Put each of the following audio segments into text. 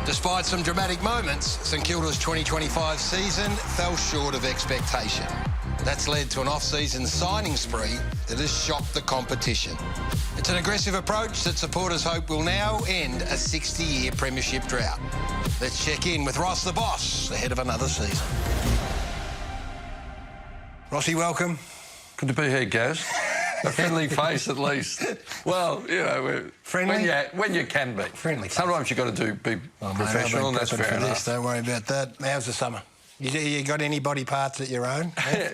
Despite some dramatic moments, St Kilda's 2025 season fell short of expectation. That's led to an off-season signing spree that has shocked the competition. It's an aggressive approach that supporters hope will now end a 60-year premiership drought. Let's check in with Ross the Boss ahead of another season. Rossi, welcome. Good to be here, Gaz. A friendly face, at least. Well, you know, we're friendly when you can be. Friendly. Sometimes you've got to be professional, and that's fair enough. Don't worry about that. How's the summer? You got any body parts that your own?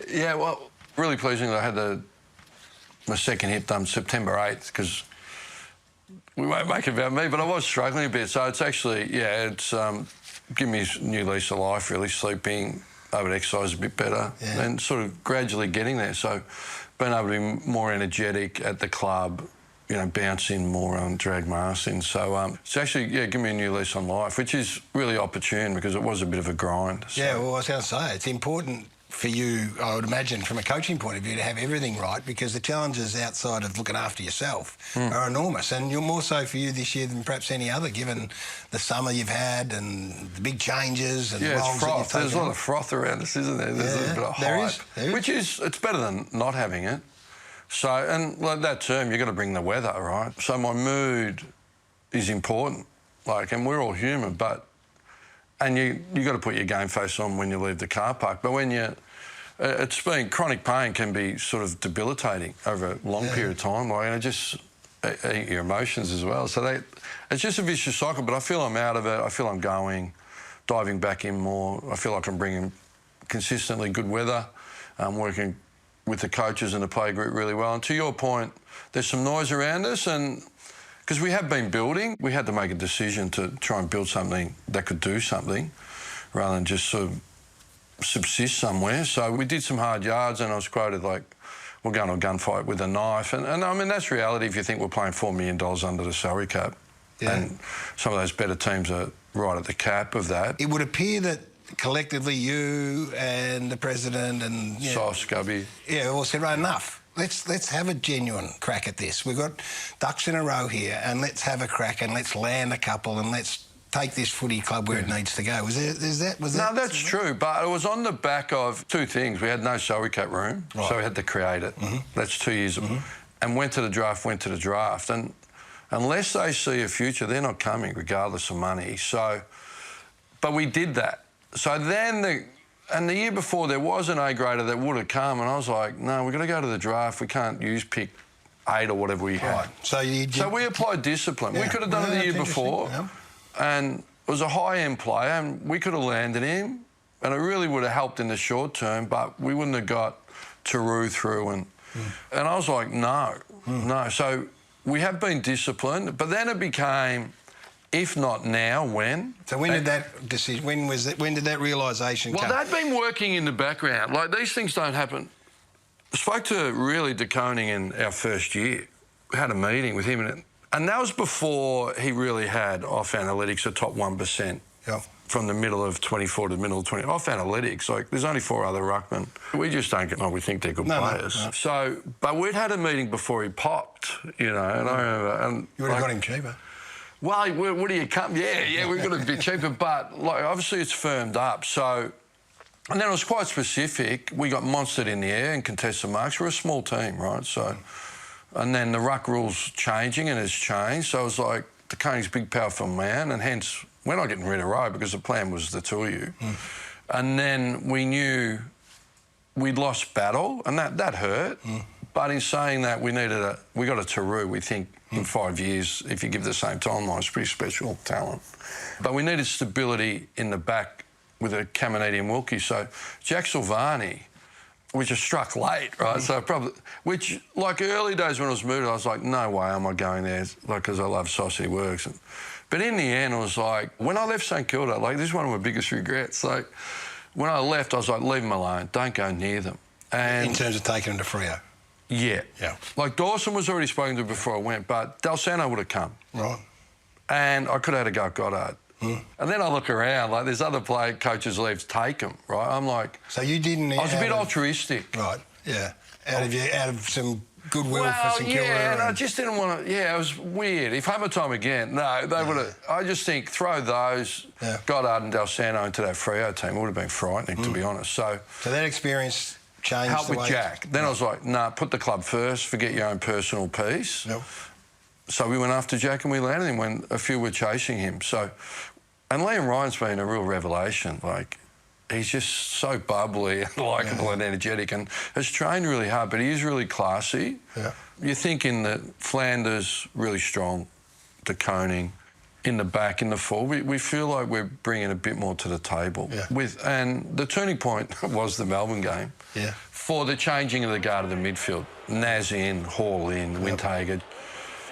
Yeah, well, really pleasing that I had my second hip done September 8th, because we won't make it about me, but I was struggling a bit. So it's actually, yeah, it's given me a new lease of life, really, sleeping, able to exercise a bit better, and sort of gradually getting there. So being able to be more energetic at the club, you know, bouncing more on drag my ass in. So it's actually, yeah, give me a new lease on life, which is really opportune because it was a bit of a grind. So. Yeah, well, I was going to say, it's important for you, I would imagine, from a coaching point of view, to have everything right, because the challenges outside of looking after yourself are enormous, and you're more so for you this year than perhaps any other, given the summer you've had and the big changes and roles it's froth. that you've taken. There's a lot of froth around us, isn't there? There's a bit of hype, there is. Which is, it's better than not having it. So, and like that term, you've got to bring the weather, right? So my mood is important, like, and we're all human, and you got to put your game face on when you leave the car park. But when it's been, chronic pain can be sort of debilitating over a long period of time, like, and it just eat your emotions as well. So it's just a vicious cycle, but I feel I'm out of it. I feel I'm diving back in more. I feel like I'm bringing consistently good weather. I'm working with the coaches and the play group really well. And to your point, there's some noise around us, and because we have been building, we had to make a decision to try and build something that could do something rather than just sort of subsist somewhere. So we did some hard yards, and I was quoted like, we're going to a gunfight with a knife. And I mean, that's reality if you think we're playing $4 million under the salary cap. Yeah. And some of those better teams are right at the cap of that. It would appear that collectively you and the president and... Scubby. Yeah, all said, right, enough. Let's have a genuine crack at this. We've got ducks in a row here, and let's have a crack and let's land a couple and let's take this footy club where it needs to go. Was that? No, that's true, but it was on the back of two things. We had no salary cap room, so we had to create it. That's 2 years. And went to the draft. And unless they see a future, they're not coming, regardless of money. So, but we did that. So then the year before, there was an A-grader that would have come, and I was like, no, we've got to go to the draft. We can't use pick 8 or whatever we had. So we applied discipline. We could have done it the year before, and it was a high-end player, and we could have landed him, and it really would have helped in the short term, but we wouldn't have got Taru through. And I was like, no. So we have been disciplined, but then it became... If not now, when? So when did that decision? When did that realisation come? Well, they'd been working in the background. Like, these things don't happen. I spoke to really De Koning in our first year. We had a meeting with him, and that was before he really had off analytics a top 1%. From the middle of 24 to the middle of 20. Off analytics, like, there's only 4 other ruckmen. We just don't get, we think they're good players. No. So, but we'd had a meeting before he popped, you know, and I remember... And you would have got him cheaper. Well, what do you come? Yeah, we're going to be cheaper, but like, obviously it's firmed up. So, and then it was quite specific. We got monstered in the air and contested marks. We're a small team, right? So, and then the ruck rules changing, and it's changed. So it was like De Koning's big, powerful man, and hence we're not getting rid of Rowe because the plan was the two of you. And then we knew we'd lost battle, and that hurt. But in saying that, we got a Taru, we think, in 5 years, if you give the same timeline, it's pretty special talent. But we needed stability in the back with a Caminiti and Wilkie. So Jack Silvani, which was struck late, right? So probably, which, like early days when I was moved, I was like, no way am I going there, like, because I love Sausage Works. But in the end, it was like, when I left St Kilda, like, this is one of my biggest regrets. Like, when I left, I was like, leave them alone, don't go near them. And in terms of taking them to Freo? Yeah. Like, Dawson was already spoken to before I went, but Del Santo would have come. Right. And I could have had a go at Goddard. And then I look around, like, there's other coaches leave, take them, right? I'm like... So you didn't... I was a bit altruistic. Right, yeah. Out of some goodwill for St Kilda. Yeah, and I just didn't want to... Yeah, it was weird. If hammer time again, no, they would have... I just think throw those, Goddard and Del Santo into that Freo team, it would have been frightening, to be honest. So that experience changed helped the with way... Jack. Then I was like, nah, put the club first, forget your own personal piece. Yep. So we went after Jack and we landed him when a few were chasing him. So, and Liam Ryan's been a real revelation. Like, he's just so bubbly and likeable and energetic and has trained really hard, but he is really classy. Yeah. You're thinking that Flanders, really strong, De Koning, in the back, in the forward. We feel like we're bringing a bit more to the table. Yeah. And the turning point was the Melbourne game. Yeah. For the changing of the guard of the midfield. Naz in, Hall in, Winthager.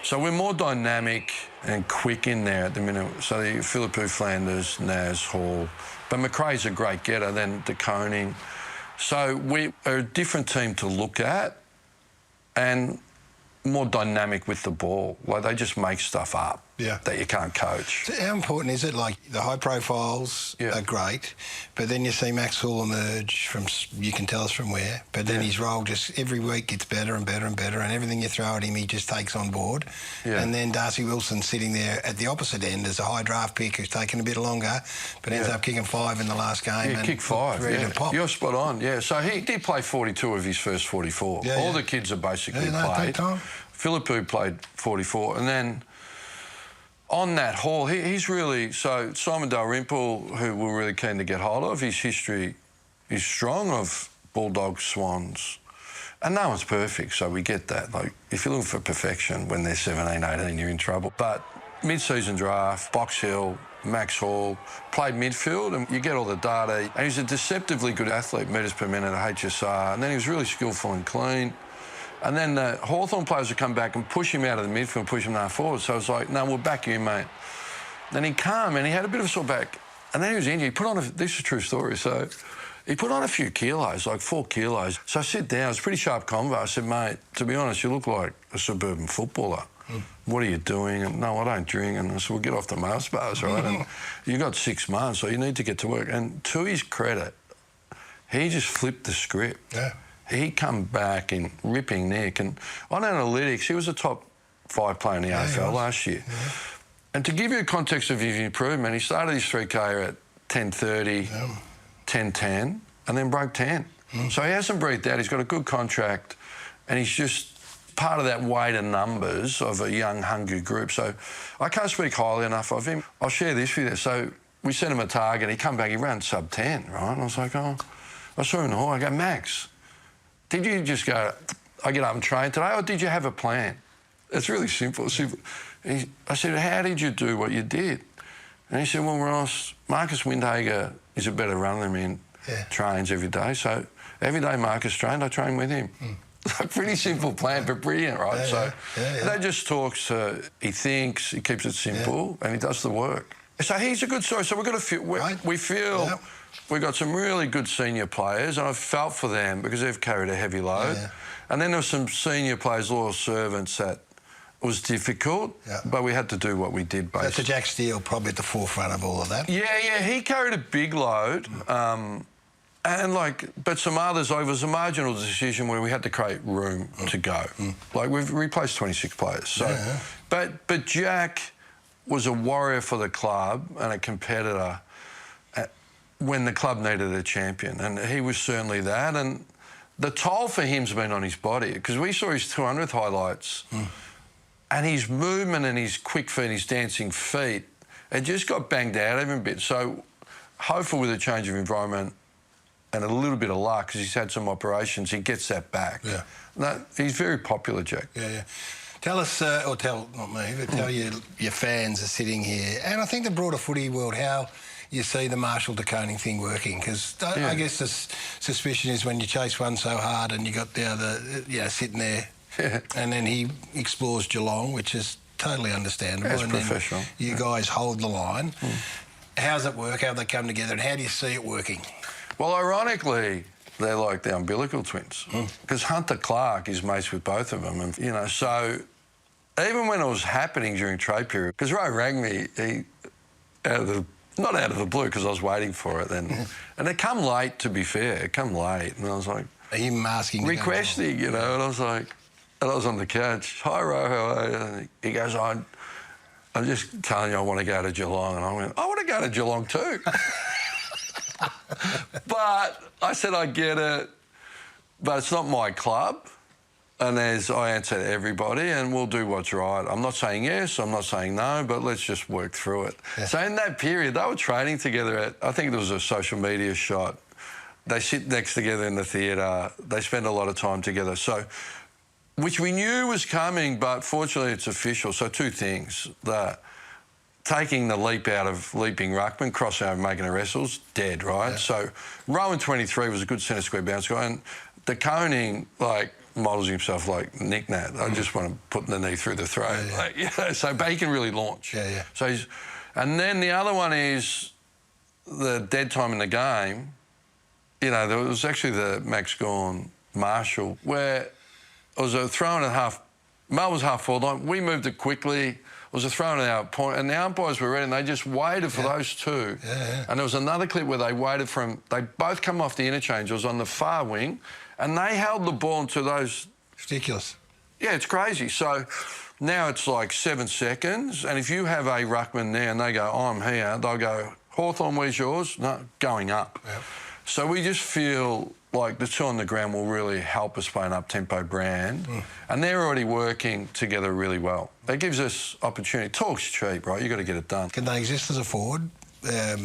So we're more dynamic and quick in there at the minute. So the Philippou, Flanders, Naz, Hall. But McRae's a great getter, then De Koning. So we are a different team to look at and more dynamic with the ball. Like, they just make stuff up that you can't coach. So how important is it? Like, the high profiles are great, but then you see Max Hall emerge from, you can tell us from where, but then his role just every week gets better and better and better, and everything you throw at him, he just takes on board. And then Darcy Wilson sitting there at the opposite end as a high draft pick who's taken a bit longer, but ends up kicking 5 in the last game. Yeah, and kick 5, ready to pop. You're spot on, So he did play 42 of his first 44. All the kids have basically played. Philippou played 44, and then on that Hall, he's really... So Simon Dalrymple, who we're really keen to get hold of, his history is strong of Bulldogs, Swans, and no one's perfect, so we get that. Like, if you're looking for perfection when they're 17, 18, you're in trouble. But mid-season draft, Box Hill, Max Hall, played midfield, and you get all the data. And he's a deceptively good athlete, metres per minute at HSR, and then he was really skillful and clean. And then the Hawthorn players would come back and push him out of the midfield, push him forward. So I was like, no, we'll back you, mate. Then he came and he had a bit of a sore back. And then he was injured. He put on this is a true story. So he put on a few kilos, like 4 kilos. So I sit down, it was a pretty sharp convo. I said, mate, to be honest, you look like a suburban footballer. What are you doing? And no, I don't drink. And I said, well, get off the Mars bars, right? And you got 6 months, so you need to get to work. And to his credit, he just flipped the script. Yeah. He come back in ripping nick, and on analytics, he was a top 5 player in the AFL last year. And to give you a context of his improvement, he started his 3K at 10.30, 10.10, and then broke 10. So he hasn't breathed out. He's got a good contract, and he's just part of that weight of numbers of a young, hungry group. So I can't speak highly enough of him. I'll share this with you. So we sent him a target. He come back, he ran sub 10, right? And I was like, oh, I saw him in the hall. I go, Max, did you just go, I get up and train today, or did you have a plan? It's really simple. I said, how did you do what you did? And he said, well, Ross, Marcus Windhager is a better runner than me and trains every day. So every day Marcus trained, I trained with him. A pretty simple plan, but brilliant, right? That just talks to, he thinks, he keeps it simple, and he does the work. So he's a good story. So we've got to feel, we feel... We've got some really good senior players, and I've felt for them because they've carried a heavy load. And then there were some senior players, loyal servants, that was difficult, but we had to do what we did, basically. So Jack Steele probably at the forefront of all of that. Yeah, he carried a big load. But some others, it was a marginal decision where we had to create room to go. Like, we've replaced 26 players. So, But Jack was a warrior for the club and a competitor when the club needed a champion, and he was certainly that. And the toll for him's been on his body, because we saw his 200th highlights and his movement and his quick feet, his dancing feet, it just got banged out even a bit. So hopefully with a change of environment and a little bit of luck, because he's had some operations, he gets that back. No, he's very popular, Jack. Tell us, not me, but tell your fans are sitting here, and I think the broader footy world, how you see the Marshall De Koning thing working, because I guess the suspicion is when you chase one so hard and you got the other, sitting there, and then he explores Geelong, which is totally understandable. That's and professional. Then you guys hold the line. How's it work? How have they come together, and how do you see it working? Well, ironically, they're like the umbilical twins, because Hunter Clark is mates with both of them, and so even when it was happening during trade period, because Ray rang me, not out of the blue, because I was waiting for it then. And it come late, to be fair. It come late. And I was like... Are you asking... requesting, and I was like... And I was on the couch. Hi, Ro, how are you? And he goes, I'm just telling you I want to go to Geelong. And I went, I want to go to Geelong too. But I said, I get it, but it's not my club. And I answer to everybody, and we'll do what's right. I'm not saying yes, I'm not saying no, but let's just work through it. Yeah. So in that period, they were training together I think there was a social media shot. They sit next together in the theatre. They spend a lot of time together. So, which we knew was coming, but fortunately it's official. So two things. Taking the leap out of leaping ruckman, crossing over, making the wrestles, dead, right? Yeah. So Rowan 23 was a good centre square bounce guy, and De Koning, models himself like Nick Nat. I just want to put the knee through the throat. Yeah. So but he can really launch. Yeah. So and then the other one is the dead time in the game. There was actually the Max Gawn Marshall where it was a throw in at half. Mel was half forward line. We moved it quickly. It was a throw in at our point, and the umpires were ready, and they just waited for those two. Yeah. And there was another clip where they waited they both come off the interchange. It was on the far wing, and they held the ball to those. It's ridiculous. Yeah, it's crazy. So now it's like 7 seconds, and if you have a ruckman there and they go, I'm here, they'll go, Hawthorn, where's yours? No, going up. Yep. So we just feel like the two on the ground will really help us play an up-tempo brand, and they're already working together really well. That gives us opportunity. Talk's cheap, right? You've got to get it done. Can they exist as a forward? Yeah,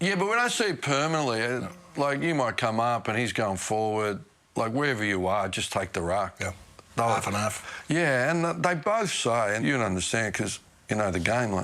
but we don't see it permanently. No. Like, you might come up and he's going forward. Like, wherever you are, just take the ruck. Yeah, half and half. Yeah, and they both say, and you don't understand because you know the game,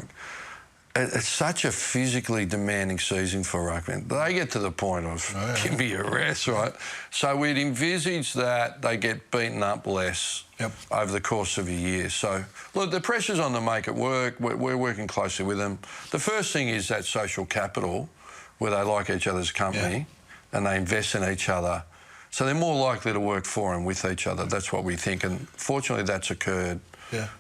it's such a physically demanding season for ruckmen. They get to the point of, give me a rest, right? So we'd envisage that they get beaten up less over the course of a year. So, look, the pressure's on to make it work. We're working closely with them. The first thing is that social capital where they like each other's company and they invest in each other. So they're more likely to work for and with each other. That's what we think. And fortunately, that's occurred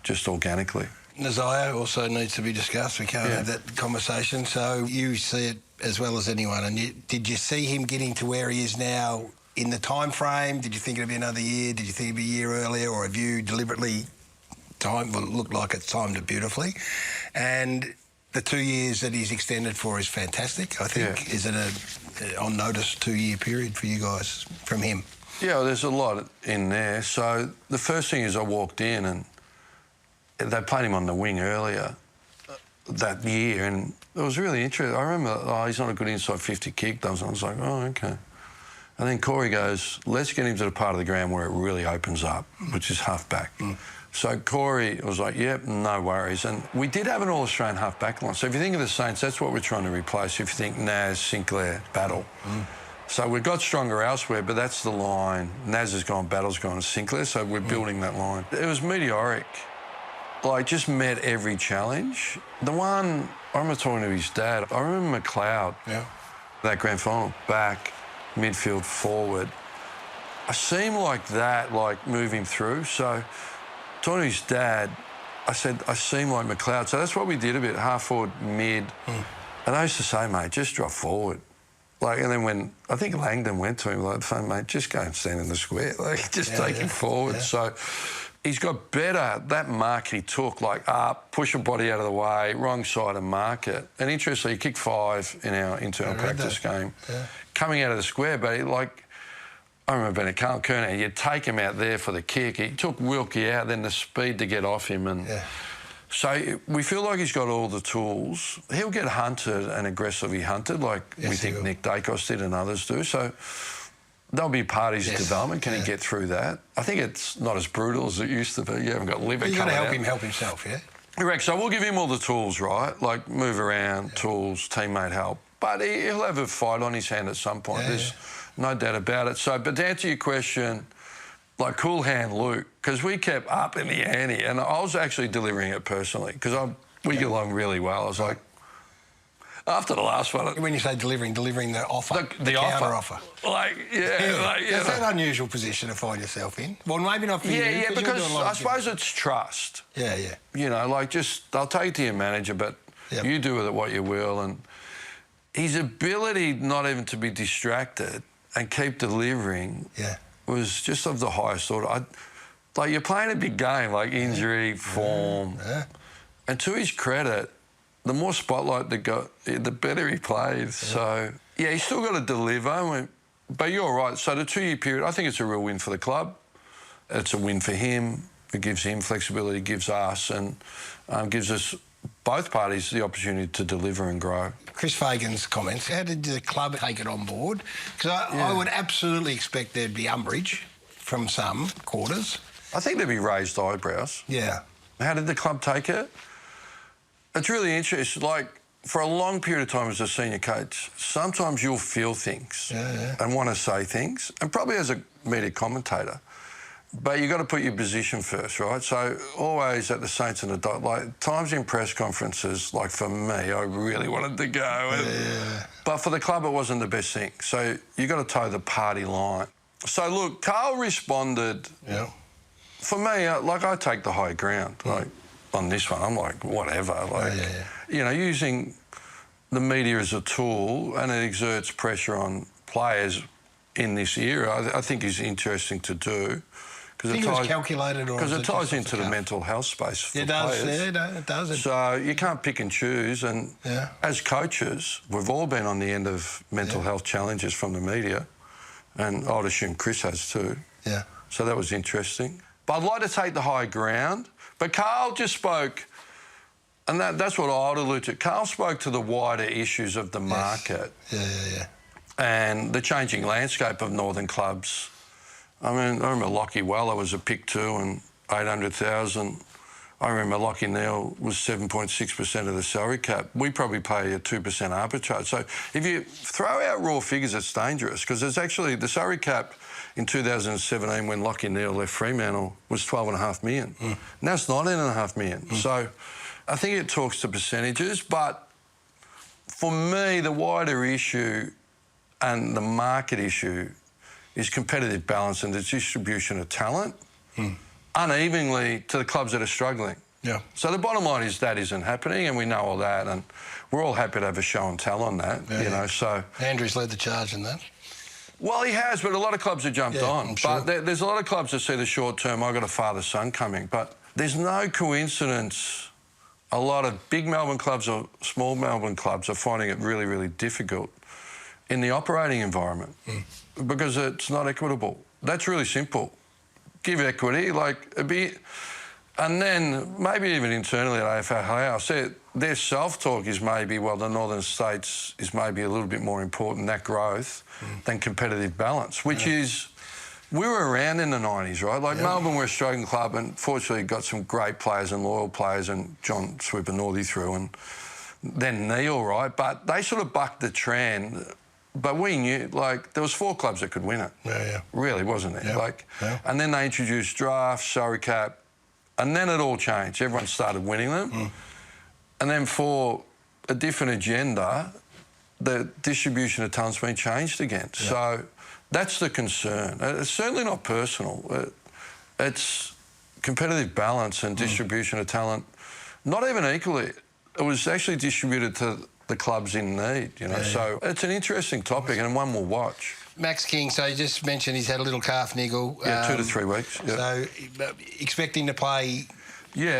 just organically. Naziah also needs to be discussed. We can't have that conversation. So you see it as well as anyone. And did you see him getting to where he is now in the time frame? Did you think it'd be another year? Did you think it'd be a year earlier? Or have you deliberately timed? Well, it looked like it's timed it beautifully. And the 2 years that he's extended for is fantastic, I think. Is it a on-notice 2-year period for you guys from him? Yeah, well, there's a lot in there. So the first thing is I walked in and they played him on the wing earlier that year, and it was really interesting. I remember, he's not a good inside 50 kick. I was like, oh, OK. And then Corey goes, let's get him to the part of the ground where it really opens up, which is half-back. So Corey was like, yep, no worries. And we did have an All-Australian half-back line. So if you think of the Saints, that's what we're trying to replace. If you think Naz, Sinclair, Battle. So we've got stronger elsewhere, but that's the line. Naz has gone, Battle's gone, Sinclair, so we're building that line. It was meteoric. Just met every challenge. The one, I remember talking to his dad. I remember McLeod, that grand final, back, midfield, forward. I seem like that, move him through. So talking to his dad, I said, I seem like McLeod. So that's what we did a bit, half forward, mid. And I used to say, mate, just drop forward. And then when, I think Langdon went to him, mate, just go and stand in the square. Just take him forward. So he's got better, that mark he took, up, push a body out of the way, wrong side and mark it. And interestingly, he kicked 5 in our internal practice game, coming out of the square, but I remember being at Kerner, you'd take him out there for the kick. He took Wilkie out, then the speed to get off him. And so we feel like he's got all the tools. He'll get hunted and aggressively hunted, we think Nick Dacos did and others do. So that'll be part of his development. Can he get through that? I think it's not as brutal as it used to be. You haven't got liver coming out. You've got to help him help himself, Correct. So we'll give him all the tools, right? Move around, tools, teammate help. But he'll have a fight on his hand at some point. There's no doubt about it. So, but to answer your question, cool hand Luke, because we kept up in the ante, and I was actually delivering it personally, because we get along really well. I was like, after the last one... When you say delivering the offer, the counter offer. That's an unusual position to find yourself in. Well, maybe not for you. Yeah, because I suppose it's trust. Yeah. You know, I'll take it to your manager, but you do with it what you will. And his ability not even to be distracted and keep delivering was just of the highest order. like you're playing a big game, like injury, form. Yeah. And to his credit, the more spotlight they got, the better he played. Yeah. So, yeah, he's still got to deliver. But you're right. So the 2-year period, I think it's a real win for the club. It's a win for him. It gives him flexibility, gives us, and gives us both parties the opportunity to deliver and grow. Chris Fagan's comments, how did the club take it on board? Because I would absolutely expect there'd be umbrage from some quarters. I think there'd be raised eyebrows. Yeah. How did the club take it? It's really interesting. Like, for a long period of time as a senior coach, sometimes you'll feel things and want to say things, and probably as a media commentator, but you've got to put your position first, right? So always at the Saints and the Dot, like times in press conferences, like for me, I really wanted to go. But for the club, it wasn't the best thing. So you got to toe the party line. So look, Carl responded. Yeah. For me, like I take the high ground. Like on this one, I'm like, whatever. Like, you know, using the media as a tool, and it exerts pressure on players in this era, I think is interesting to do. Because it was calculated, or because it ties into the mental health space for players. It does. So you can't pick and choose. And as coaches, we've all been on the end of mental health challenges from the media, and I'd assume Chris has too. Yeah. So that was interesting. But I'd like to take the high ground. But Carl just spoke, and that's what I'd allude to. Carl spoke to the wider issues of the market. Yeah. And the changing landscape of northern clubs. I mean, I remember Lachie Weller was a pick 2 and 800,000. I remember Lachie Neale was 7.6% of the salary cap. We probably pay a 2% arbitrage. So if you throw out raw figures, it's dangerous, because there's actually the salary cap in 2017 when Lachie Neale left Fremantle was $12.5 million. Now it's $19.5 million. So I think it talks to percentages, but for me, the wider issue and the market issue is competitive balance and the distribution of talent unevenly to the clubs that are struggling. Yeah. So the bottom line is that isn't happening, and we know all that, and we're all happy to have a show and tell on that, you know, so... Andrew's led the charge in that. Well, he has, but a lot of clubs have jumped on. I'm sure. But there's a lot of clubs that see the short term, I've got a father-son coming, but there's no coincidence a lot of big Melbourne clubs or small Melbourne clubs are finding it really, really difficult in the operating environment because it's not equitable. That's really simple. Give equity, and then maybe even internally at AFL House, their self-talk is maybe, well, the northern states is maybe a little bit more important, that growth, than competitive balance, which is... We were around in the 90s, right? Like Melbourne were a struggling club, and fortunately got some great players and loyal players, and John Swooper Northey through, and then Neil, right? But they sort of bucked the trend. But we knew, there was 4 clubs that could win it. Yeah. Really, wasn't there? And then they introduced draft, salary cap, and then it all changed. Everyone started winning them. And then for a different agenda, the distribution of talent's been changed again. So that's the concern. It's certainly not personal. It's competitive balance and distribution of talent, not even equally. It was actually distributed to the clubs in need, you know. So it's an interesting topic and one we'll watch. Max King, so you just mentioned he's had a little calf niggle. Yeah, 2 to 3 weeks. Yep. So expecting to play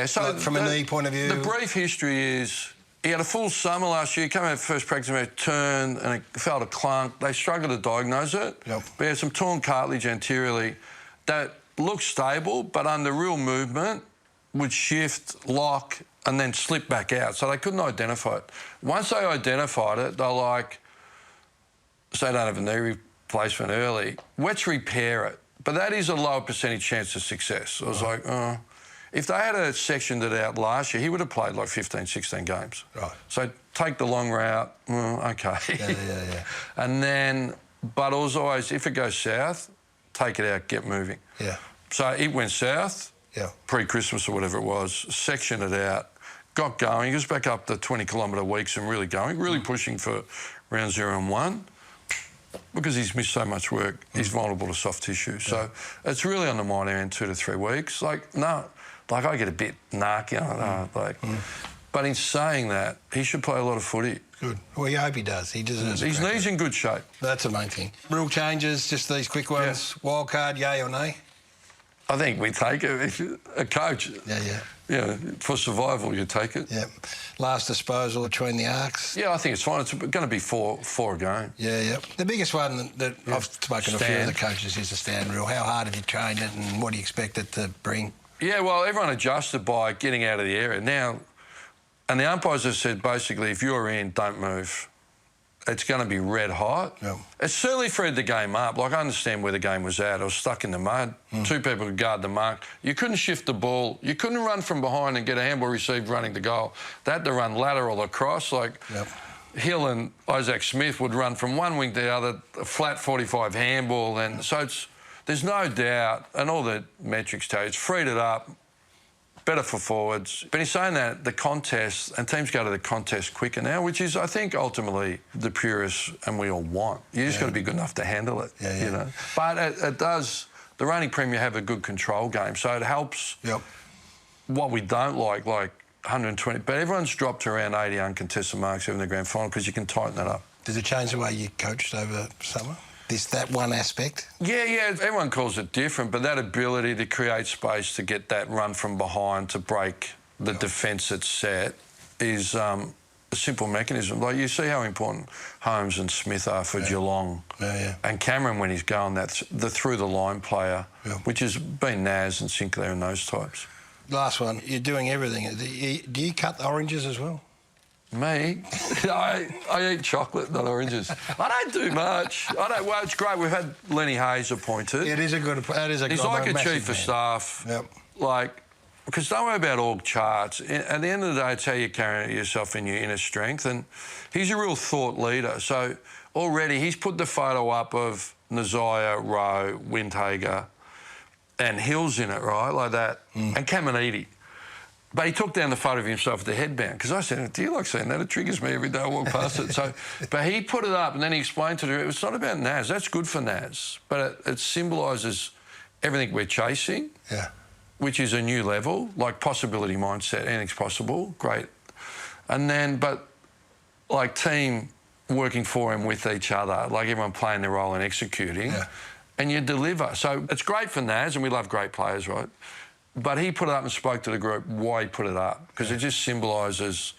so from a knee point of view? The brief history is he had a full summer last year, came out first practice match, turned and it felt a clunk. They struggled to diagnose it. But he had some torn cartilage anteriorly that looked stable, but under real movement would shift, lock, and then slip back out. So they couldn't identify it. Once they identified it, they're like, say they don't have a knee replacement early, let's repair it. But that is a lower percentage chance of success. I was like, oh. If they had sectioned it out last year, he would have played 15, 16 games. Right. So take the long route, okay. Yeah. And then, but it was always, if it goes south, take it out, get moving. Yeah. So it went south, pre-Christmas or whatever it was, sectioned it out, got going. He was back up the 20-kilometre weeks and really going, really pushing for round 0 and 1. Because he's missed so much work, he's vulnerable to soft tissue. So it's really on the minor end, 2 to 3 weeks. I get a bit narky, but in saying that, he should play a lot of footy. Good. Well, you hope he does. He deserves it. His knee's in good shape. That's the main thing. Rule changes, just these quick ones. Wild card, yay or nay? I think we take it. If a coach, for survival, you take it. Yeah. Last disposal between the arcs. Yeah, I think it's fine. It's going to be four a game. Yeah. The biggest one that I've spoken to a few of the coaches is the stand rule. How hard have you trained it and what do you expect it to bring? Yeah, well, everyone adjusted by getting out of the area. Now, and the umpires have said basically if you're in, don't move. It's going to be red hot. Yep. It certainly freed the game up. Like, I understand where the game was at. I was stuck in the mud. Two people could guard the mark. You couldn't shift the ball. You couldn't run from behind and get a handball received running the goal. They had to run lateral across. Like, Hill and Isaac Smith would run from one wing to the other, a flat 45 handball. And so there's no doubt, and all the metrics tell you, it's freed it up. Better for forwards. But he's saying that the contest, and teams go to the contest quicker now, which is, I think, ultimately the purists and we all want. You just got to be good enough to handle it, you know. But it does, the reigning premier have a good control game, so it helps what we don't like 120. But everyone's dropped around 80 uncontested marks in the grand final because you can tighten that up. Does it change the way you coached over summer? That one aspect? Yeah, everyone calls it different, but that ability to create space to get that run from behind to break the defence that's set is a simple mechanism. Like, you see how important Holmes and Smith are for Geelong. And Cameron, when he's going, that's the through-the-line player, which has been Naz and Sinclair and those types. Last one, you're doing everything. Do you cut the oranges as well? Me? I eat chocolate, not oranges. I don't do much. Well, it's great. We've had Lenny Hayes appointed. He's like a chief of staff. Like, because don't worry about org charts. At the end of the day, it's how you carry yourself in your inner strength. And he's a real thought leader. So already he's put the photo up of Naziah, Rowe, Windhager, and Hills in it, right? Like that. And Caminiti. But he took down the photo of himself with the headband because I said, do you like seeing that? It triggers me every day I walk past it. So, but he put it up and then he explained to her, it's not about Naz. That's good for Naz. But it symbolises everything we're chasing, which is a new level, like possibility mindset, anything's possible, great. And then, but like team working for and with each other, like everyone playing their role and executing, and you deliver. So it's great for Naz and we love great players, right? But he put it up and spoke to the group why he put it up, because it just symbolises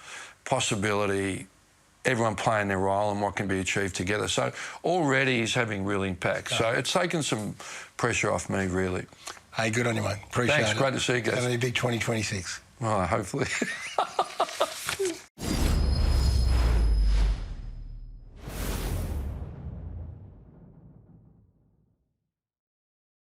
possibility, everyone playing their role and what can be achieved together. So already he's having real impact. So it's taken some pressure off me, really. Hey, good on you, mate. Appreciate it. Thanks, great to see you guys. Have a big 2026. Well, hopefully.